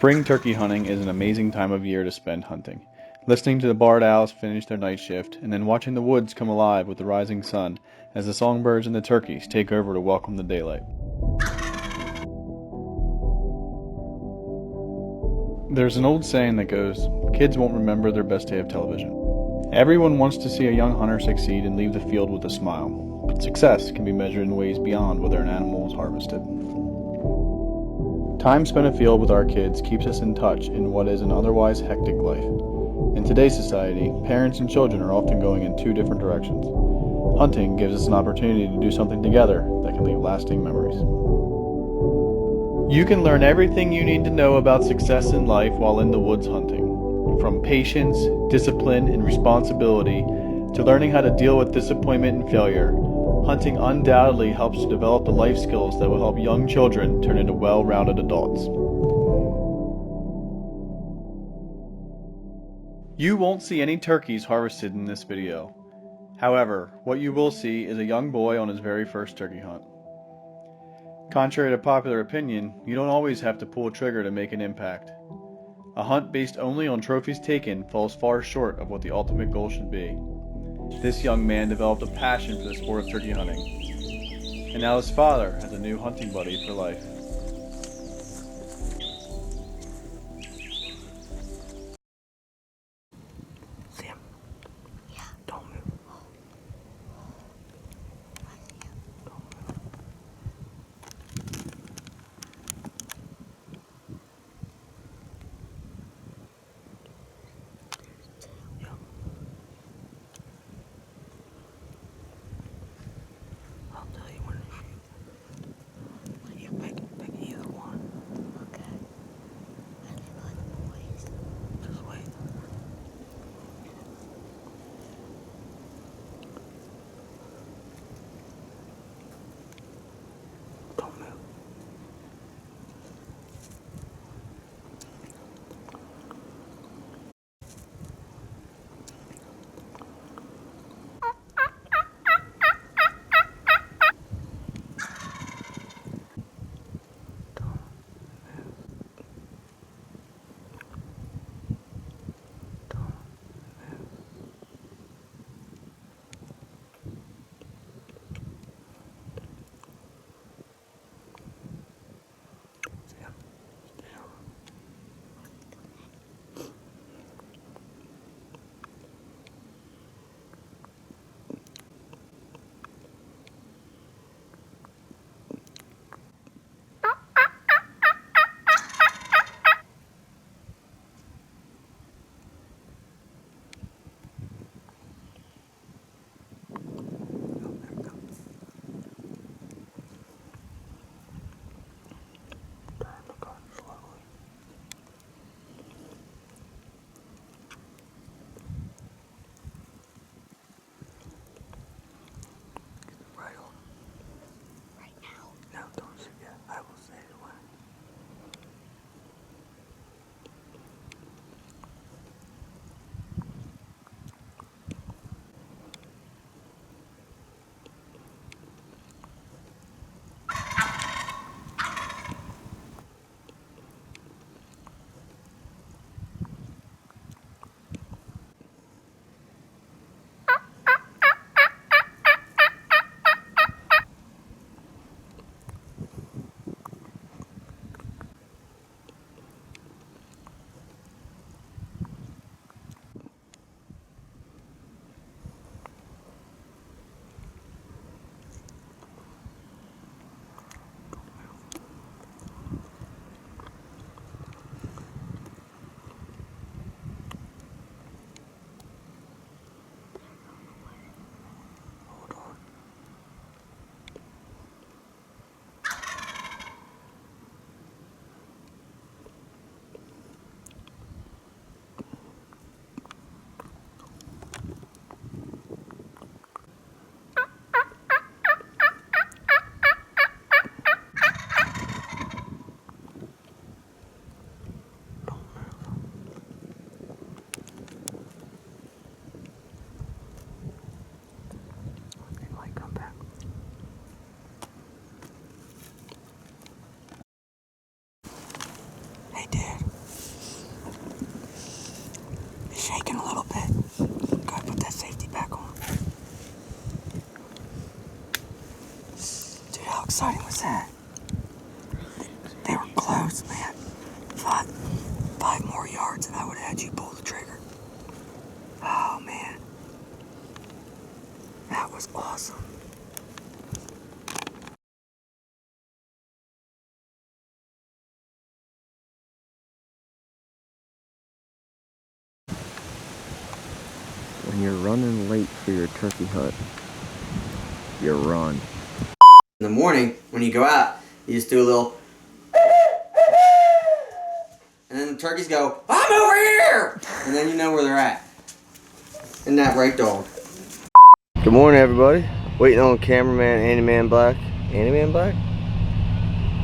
Spring turkey hunting is an amazing time of year to spend hunting. Listening to the barred owls finish their night shift, and then watching the woods come alive with the rising sun as the songbirds and the turkeys take over to welcome the daylight. There's an old saying that goes, kids won't remember their best day of television. Everyone wants to see a young hunter succeed and leave the field with a smile, but success can be measured in ways beyond whether an animal was harvested. Time spent afield with our kids keeps us in touch in what is an otherwise hectic life. In today's society, parents and children are often going in two different directions. Hunting gives us an opportunity to do something together that can leave lasting memories. You can learn everything you need to know about success in life while in the woods hunting. From patience, discipline, and responsibility to learning how to deal with disappointment and failure, hunting undoubtedly helps to develop the life skills that will help young children turn into well-rounded adults. You won't see any turkeys harvested in this video. However, what you will see is a young boy on his very first turkey hunt. Contrary to popular opinion, you don't always have to pull a trigger to make an impact. A hunt based only on trophies taken falls far short of what the ultimate goal should be. This young man developed a passion for the sport of turkey hunting, and now his father has a new hunting buddy for life. Sam, don't move. Yep. I'll tell you when to shoot. You pick either one. Okay. I think like boys. Just wait. Don't move. How exciting was that? They were close, man. 5 more yards and I would have had you pull the trigger. Oh, man. That was awesome. When you're running late for your turkey hunt, you run. In the morning, when you go out, you just do a little, and then the turkeys go, I'm over here! And then you know where they're at. Isn't that right, dog? Good morning, everybody. Waiting on cameraman Andy Man Black. Andy Man Black?